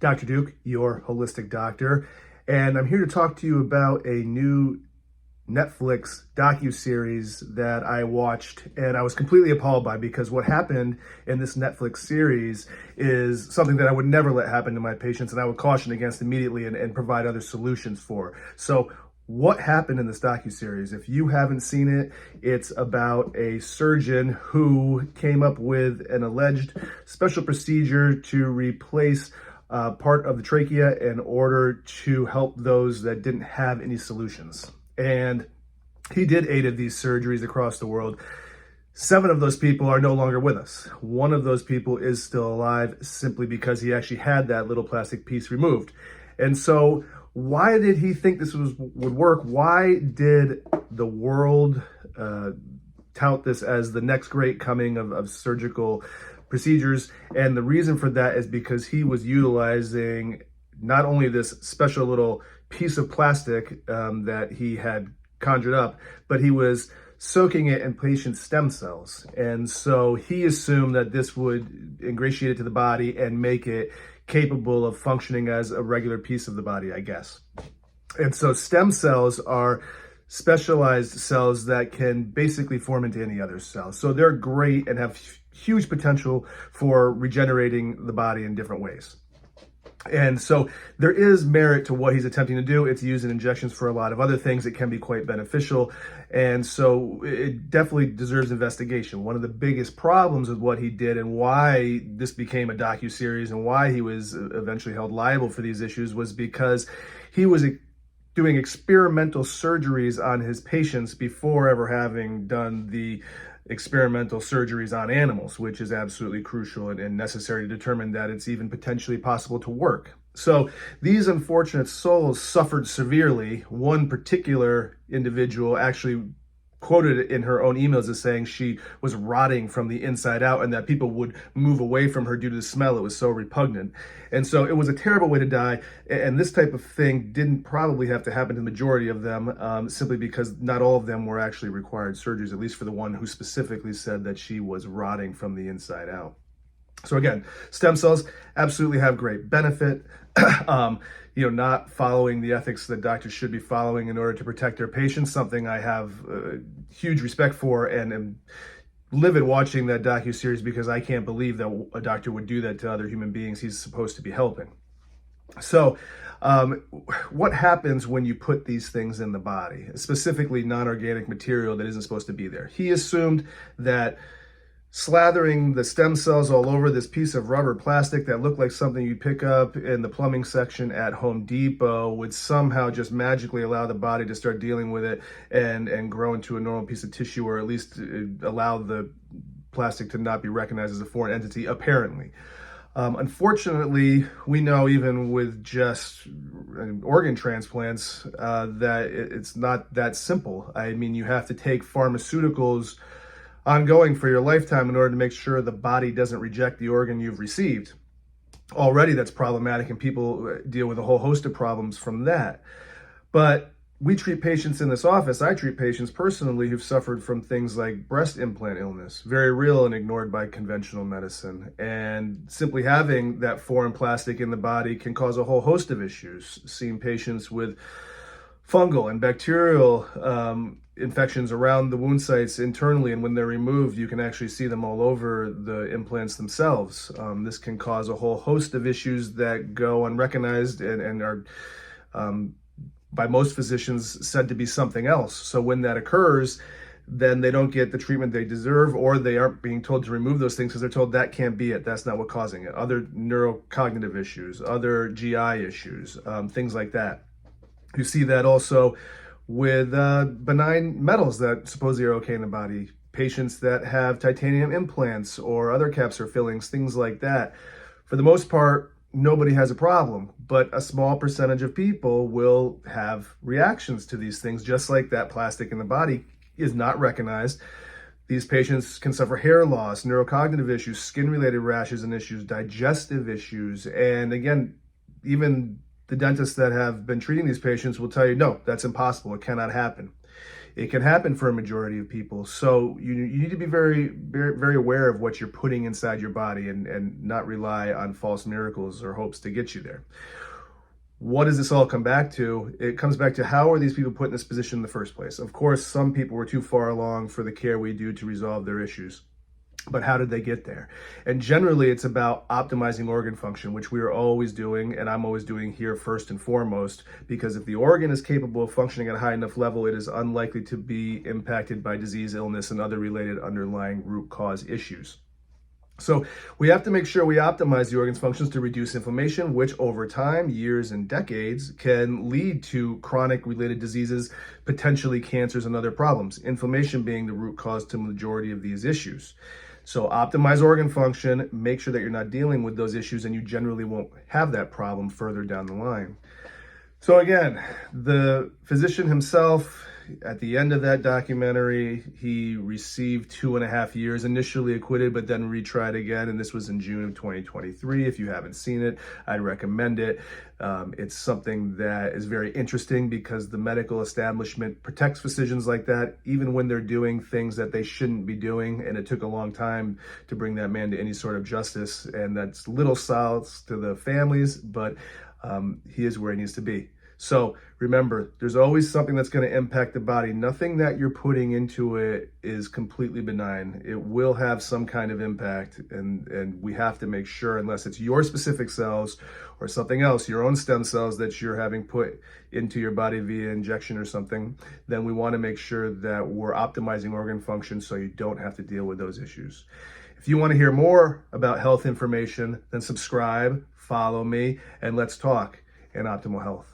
Dr. Duke, your holistic doctor, and I'm here to talk to you about a new Netflix DocuSeries that I watched and I was completely appalled by, because what happened in this Netflix series is something that I would never let happen to my patients, and I would caution against immediately and provide other solutions for. So what happened in this docuseries? If you haven't seen it, it's about a surgeon who came up with an alleged special procedure to replace part of the trachea in order to help those that didn't have any solutions. And he did 8 of these surgeries across the world. 7 of those people are no longer with us. 1 of those people is still alive simply because he actually had that little plastic piece removed. And so why did he think this would work? Why did the world tout this as the next great coming of surgical procedures? And the reason for that is because he was utilizing not only this special little piece of plastic that he had conjured up, but he was soaking it in patient stem cells. And so he assumed that this would ingratiate it to the body and make it capable of functioning as a regular piece of the body, I guess. And so stem cells are specialized cells that can basically form into any other cell. So they're great and have huge potential for regenerating the body in different ways. And so there is merit to what he's attempting to do. It's used in injections for a lot of other things. It can be quite beneficial. And so it definitely deserves investigation. One of the biggest problems with what he did and why this became a docuseries and why he was eventually held liable for these issues was because he was doing experimental surgeries on his patients before ever having done the experimental surgeries on animals, which is absolutely crucial and necessary to determine that it's even potentially possible to work. So these unfortunate souls suffered severely. One particular individual actually quoted it in her own emails as saying she was rotting from the inside out and that people would move away from her due to the smell. It was so repugnant. And so it was a terrible way to die. And this type of thing didn't probably have to happen to the majority of them, simply because not all of them were actually required surgeries, at least for the one who specifically said that she was rotting from the inside out. So again, stem cells absolutely have great benefit. Not following the ethics that doctors should be following in order to protect their patients, something I have huge respect for and am livid watching that docuseries, because I can't believe that a doctor would do that to other human beings he's supposed to be helping. So what happens when you put these things in the body, specifically non-organic material that isn't supposed to be there? He assumed that slathering the stem cells all over this piece of rubber plastic that looked like something you'd pick up in the plumbing section at Home Depot would somehow just magically allow the body to start dealing with it and grow into a normal piece of tissue, or at least allow the plastic to not be recognized as a foreign entity, apparently. Unfortunately, we know even with just organ transplants that it's not that simple. I mean, you have to take pharmaceuticals ongoing for your lifetime in order to make sure the body doesn't reject the organ you've received. Already that's problematic, and people deal with a whole host of problems from that. But we treat patients in this office. I treat patients personally who've suffered from things like breast implant illness, very real and ignored by conventional medicine. And simply having that foreign plastic in the body can cause a whole host of issues. Seeing patients with fungal and bacterial infections around the wound sites internally, and when they're removed, you can actually see them all over the implants themselves. This can cause a whole host of issues that go unrecognized and are by most physicians said to be something else. So when that occurs, then they don't get the treatment they deserve, or they aren't being told to remove those things because they're told that can't be it. That's not what's causing it. Other neurocognitive issues, other GI issues, things like that. You see that also with benign metals that supposedly are okay in the body. Patients that have titanium implants or other caps or fillings, things like that. For the most part, nobody has a problem, but a small percentage of people will have reactions to these things, just like that plastic in the body is not recognized. These patients can suffer hair loss, neurocognitive issues, skin-related rashes and issues, digestive issues, and again, even the dentists that have been treating these patients will tell you, no, that's impossible. It cannot happen. It can happen for a majority of people. So you need to be very, very, very aware of what you're putting inside your body and not rely on false miracles or hopes to get you there. What does this all come back to? It comes back to, how are these people put in this position in the first place? Of course, some people were too far along for the care we do to resolve their issues. But how did they get there? And generally, it's about optimizing organ function, which we are always doing, and I'm always doing here first and foremost, because if the organ is capable of functioning at a high enough level, it is unlikely to be impacted by disease, illness, and other related underlying root cause issues. So we have to make sure we optimize the organ's functions to reduce inflammation, which over time, years and decades, can lead to chronic related diseases, potentially cancers and other problems, inflammation being the root cause to the majority of these issues. So optimize organ function, make sure that you're not dealing with those issues, and you generally won't have that problem further down the line. So again, the physician himself, at the end of that documentary, he received 2.5 years, initially acquitted, but then retried again. And this was in June of 2023. If you haven't seen it, I'd recommend it. It's something that is very interesting because the medical establishment protects physicians like that, even when they're doing things that they shouldn't be doing. And it took a long time to bring that man to any sort of justice. And that's little solace to the families, but he is where he needs to be. So remember, there's always something that's going to impact the body. Nothing that you're putting into it is completely benign. It will have some kind of impact, and we have to make sure, unless it's your specific cells or something else, your own stem cells that you're having put into your body via injection or something, then we want to make sure that we're optimizing organ function so you don't have to deal with those issues. If you want to hear more about health information, then subscribe, follow me, and let's talk in optimal health.